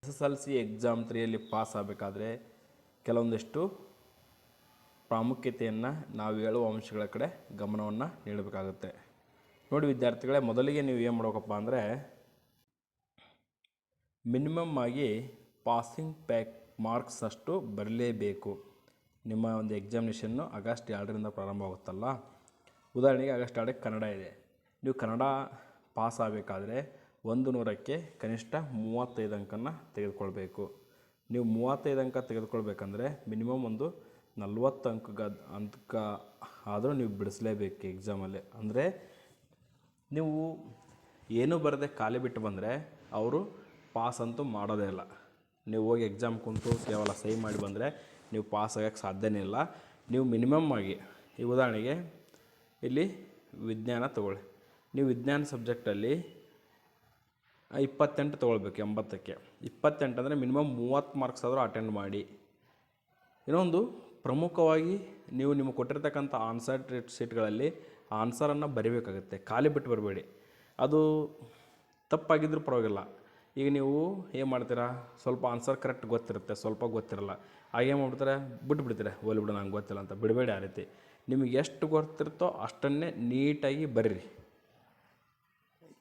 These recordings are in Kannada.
SSLC ಎಕ್ಸಾಮ್ 3ಯಲ್ಲಿ ಪಾಸ್ ಆಗಬೇಕಾದ್ರೆ ಕೆಲವೊಂದಿಷ್ಟು ಪ್ರಾಮುಖ್ಯತೆಯನ್ನು ನಾವು ಹೇಳುವ ಅಂಶಗಳ ಕಡೆ ಗಮನವನ್ನು ನೀಡಬೇಕಾಗುತ್ತೆ. ನೋಡಿ ವಿದ್ಯಾರ್ಥಿಗಳೇ, ಮೊದಲಿಗೆ ನೀವು ಏನು ಮಾಡಬೇಕಪ್ಪ ಅಂದರೆ ಮಿನಿಮಮ್ ಆಗಿ ಪಾಸಿಂಗ್ ಮಾರ್ಕ್ಸ್ ಅಷ್ಟು ಬರಲೇಬೇಕು. ನಿಮ್ಮ ಒಂದು ಎಕ್ಸಾಮಿನೇಷನ್ನು ಆಗಸ್ಟ್ 2ರಿಂದ ಪ್ರಾರಂಭವಾಗುತ್ತಲ್ಲ. ಉದಾಹರಣೆಗೆ ಆಗಸ್ಟ್ 2ಕ್ಕೆ ಕನ್ನಡ ಇದೆ. ನೀವು ಕನ್ನಡ ಪಾಸ್ ಆಗಬೇಕಾದ್ರೆ 100ಕ್ಕೆ ಕನಿಷ್ಠ 35 ಅಂಕನ್ನು ತೆಗೆದುಕೊಳ್ಬೇಕು. ನೀವು 35 ಅಂಕ ತೆಗೆದುಕೊಳ್ಬೇಕಂದ್ರೆ ಮಿನಿಮಮ್ ಒಂದು 40 ಅಂಕ ಆದರೂ ನೀವು ಬಿಡಿಸಲೇಬೇಕು ಎಕ್ಸಾಮಲ್ಲಿ. ಅಂದರೆ ನೀವು ಏನೂ ಬರದೆ ಖಾಲಿ ಬಿಟ್ಟು ಬಂದರೆ ಅವರು ಪಾಸ್ ಅಂತೂ ಮಾಡೋದೇ ಇಲ್ಲ. ನೀವು ಹೋಗಿ ಎಕ್ಸಾಮ್ ಕುಂತು ಕೇವಲ ಸಹಿ ಮಾಡಿ ಬಂದರೆ ನೀವು ಪಾಸ್ ಆಗೋಕ್ಕೆ ಸಾಧ್ಯನೇ ಇಲ್ಲ. ನೀವು ಮಿನಿಮಮ್ ಆಗಿ ಈ ಉದಾಹರಣೆಗೆ ಇಲ್ಲಿ ವಿಜ್ಞಾನ ತಗೊಳ್ಳಿ. ನೀವು ವಿಜ್ಞಾನ ಸಬ್ಜೆಕ್ಟಲ್ಲಿ 28 ತೊಗೊಳ್ಬೇಕು 80ಕ್ಕೆ. 28 ಅಂದರೆ ಮಿನಿಮಮ್ 30 ಮಾರ್ಕ್ಸ್ ಆದರೂ ಅಟೆಂಡ್ ಮಾಡಿ. ಇನ್ನೊಂದು ಪ್ರಮುಖವಾಗಿ ನೀವು ನಿಮಗೆ ಕೊಟ್ಟಿರ್ತಕ್ಕಂಥ ಆನ್ಸರ್ ಶೀಟ್ಗಳಲ್ಲಿ ಆನ್ಸರನ್ನು ಬರೀಬೇಕಾಗುತ್ತೆ. ಖಾಲಿ ಬಿಟ್ಟು ಬರಬೇಡಿ. ಅದು ತಪ್ಪಾಗಿದ್ದರೂ ಪರವಾಗಿಲ್ಲ. ಈಗ ನೀವು ಏನು ಮಾಡ್ತೀರಾ, ಸ್ವಲ್ಪ ಆನ್ಸರ್ ಕರೆಕ್ಟ್ ಗೊತ್ತಿರುತ್ತೆ, ಸ್ವಲ್ಪ ಗೊತ್ತಿರಲ್ಲ. ಹಾಗೇನು ಮಾಡ್ಬಿಡ್ತಾರೆ, ಬಿಟ್ಬಿಡ್ತೀರ, ಹೋಗ್ಬಿಡು ನಂಗೆ ಗೊತ್ತಿಲ್ಲ ಅಂತ. ಬಿಡಬೇಡಿ ಆ ರೀತಿ. ನಿಮಗೆ ಎಷ್ಟು ಗೊತ್ತಿರುತ್ತೋ ಅಷ್ಟನ್ನೇ ನೀಟಾಗಿ ಬರೀರಿ.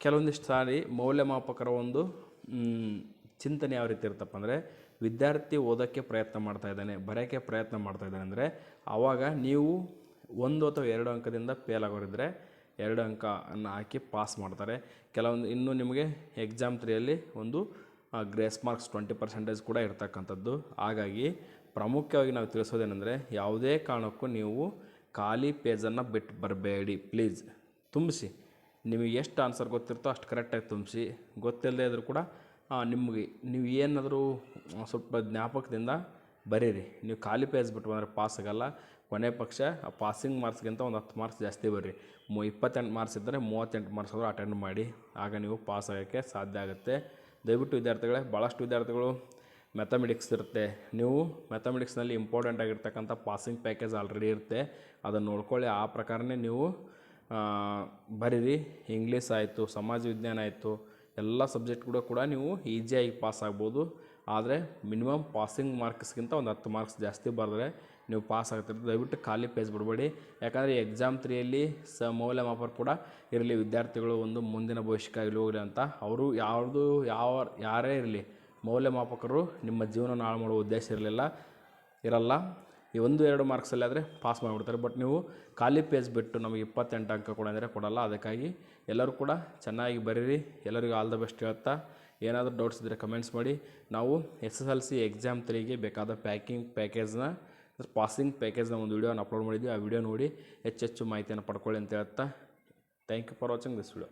ಕೆಲವೊಂದಿಷ್ಟು ಸಾರಿ ಮೌಲ್ಯಮಾಪಕರ ಒಂದು ಚಿಂತನೆ ಯಾವ ರೀತಿ ಇರುತ್ತಪ್ಪ ಅಂದರೆ, ವಿದ್ಯಾರ್ಥಿ ಓದೋಕ್ಕೆ ಪ್ರಯತ್ನ ಮಾಡ್ತಾಯಿದ್ದಾನೆ, ಬರೆಯೋಕ್ಕೆ ಪ್ರಯತ್ನ ಮಾಡ್ತಾಯಿದ್ದಾನೆ ಅಂದರೆ ಆವಾಗ ನೀವು 1 ಅಥವಾ 2 ಅಂಕದಿಂದ ಫೇಲ್ ಆಗೋರಿದ್ದರೆ 2 ಅಂಕವನ್ನು ಹಾಕಿ ಪಾಸ್ ಮಾಡ್ತಾರೆ. ಕೆಲವೊಂದು ಇನ್ನೂ ನಿಮಗೆ ಎಕ್ಸಾಮ್ 3ಯಲ್ಲಿ ಒಂದು ಗ್ರೇಸ್ ಮಾರ್ಕ್ಸ್ 20% ಕೂಡ ಇರ್ತಕ್ಕಂಥದ್ದು. ಹಾಗಾಗಿ ಪ್ರಾಮುಖ್ಯವಾಗಿ ನಾವು ತಿಳಿಸೋದೇನೆಂದರೆ, ಯಾವುದೇ ಕಾರಣಕ್ಕೂ ನೀವು ಖಾಲಿ ಪೇಜನ್ನು ಬಿಟ್ಟು ಬರಬೇಡಿ. ಪ್ಲೀಸ್ ತುಂಬಿಸಿ. ನಿಮಗೆ ಎಷ್ಟು ಆನ್ಸರ್ ಗೊತ್ತಿರ್ತೋ ಅಷ್ಟು ಕರೆಕ್ಟಾಗಿ ತುಂಬಿಸಿ. ಗೊತ್ತಿಲ್ಲದೆ ಇದ್ದರೂ ಕೂಡ ನಿಮಗೆ ನೀವು ಏನಾದರೂ ಸ್ವಲ್ಪ ಜ್ಞಾಪಕದಿಂದ ಬರೀರಿ. ನೀವು ಖಾಲಿ ಪೇಜ್ ಬಿಟ್ಟು ಬಂದರೆ ಪಾಸ್ ಆಗೋಲ್ಲ. ಕೊನೆ ಪಕ್ಷ ಆ ಪಾಸಿಂಗ್ ಮಾರ್ಕ್ಸ್ಗಿಂತ ಒಂದು 10 ಮಾರ್ಕ್ಸ್ ಜಾಸ್ತಿ ಬರ್ರಿ. 28 ಮಾರ್ಕ್ಸ್ ಇದ್ದರೆ 38 ಮಾರ್ಕ್ಸ್ ಆದರೂ ಅಟೆಂಡ್ ಮಾಡಿ. ಆಗ ನೀವು ಪಾಸ್ ಆಗೋಕ್ಕೆ ಸಾಧ್ಯ ಆಗುತ್ತೆ. ದಯವಿಟ್ಟು ವಿದ್ಯಾರ್ಥಿಗಳೇ, ಭಾಳಷ್ಟು ವಿದ್ಯಾರ್ಥಿಗಳು ಮ್ಯಾಥಮೆಟಿಕ್ಸ್ ಇರುತ್ತೆ. ನೀವು ಮ್ಯಾಥಮೆಟಿಕ್ಸ್ನಲ್ಲಿ ಇಂಪಾರ್ಟೆಂಟ್ ಆಗಿರ್ತಕ್ಕಂಥ ಪಾಸಿಂಗ್ ಪ್ಯಾಕೇಜ್ ಆಲ್ರೆಡಿ ಇರುತ್ತೆ, ಅದನ್ನು ನೋಡ್ಕೊಳ್ಳಿ. ಆ ಪ್ರಕಾರನೇ ನೀವು ಬರೀರಿ. ಇಂಗ್ಲೀಷ್ ಆಯಿತು, ಸಮಾಜ ವಿಜ್ಞಾನ ಆಯಿತು, ಎಲ್ಲ ಸಬ್ಜೆಕ್ಟ್ಗಳು ಕೂಡ ನೀವು ಈಸಿಯಾಗಿ ಪಾಸ್ ಆಗ್ಬೋದು. ಆದರೆ ಮಿನಿಮಮ್ ಪಾಸಿಂಗ್ ಮಾರ್ಕ್ಸ್ಗಿಂತ ಒಂದು 10 ಮಾರ್ಕ್ಸ್ ಜಾಸ್ತಿ ಬರೆದ್ರೆ ನೀವು ಪಾಸ್ ಆಗ್ತಿರ್ತೀವಿ. ದಯವಿಟ್ಟು ಖಾಲಿ ಪೇಜ್ ಬಿಡಬೇಡಿ. ಯಾಕಂದರೆ ಎಕ್ಸಾಮ್ 3ಯಲ್ಲಿ ಮೌಲ್ಯಮಾಪಕರು ಕೂಡ ಇರಲಿ, ವಿದ್ಯಾರ್ಥಿಗಳು ಒಂದು ಮುಂದಿನ ಭವಿಷ್ಯಕ್ಕಾಗಲಿ ಹೋಗಲಿ ಅಂತ. ಅವರು ಯಾರೇ ಇರಲಿ, ಮೌಲ್ಯಮಾಪಕರು ನಿಮ್ಮ ಜೀವನ ಹಾಳು ಮಾಡುವ ಉದ್ದೇಶ ಇರಲ್ಲ. ಈ 1-2 ಮಾರ್ಕ್ಸಲ್ಲಿ ಆದರೆ ಪಾಸ್ ಮಾಡಿಬಿಡ್ತಾರೆ. ಬಟ್ ನೀವು ಖಾಲಿ ಪೇಜ್ ಬಿಟ್ಟು ನಮಗೆ 28 ಅಂಕ ಕೂಡ ಅಂದರೆ ಕೊಡಲ್ಲ. ಅದಕ್ಕಾಗಿ ಎಲ್ಲರೂ ಕೂಡ ಚೆನ್ನಾಗಿ ಬರೀರಿ. ಎಲ್ಲರಿಗೂ ಆಲ್ ದ ಬೆಸ್ಟ್ ಹೇಳ್ತಾ, ಏನಾದರೂ ಡೌಟ್ಸ್ ಇದ್ದರೆ ಕಮೆಂಟ್ಸ್ ಮಾಡಿ. ನಾವು SSLC ಎಕ್ಸಾಮ್ 3ಗೆ ಬೇಕಾದ ಪಾಸಿಂಗ್ ಪ್ಯಾಕೇಜ್ನ ಒಂದು ವಿಡಿಯೋನ ಅಪ್ಲೋಡ್ ಮಾಡಿದ್ವಿ. ಆ ವಿಡಿಯೋ ನೋಡಿ ಹೆಚ್ಚೆಚ್ಚು ಮಾಹಿತಿಯನ್ನು ಪಡ್ಕೊಳ್ಳಿ ಅಂತ ಹೇಳ್ತಾ, thank you for watching this video.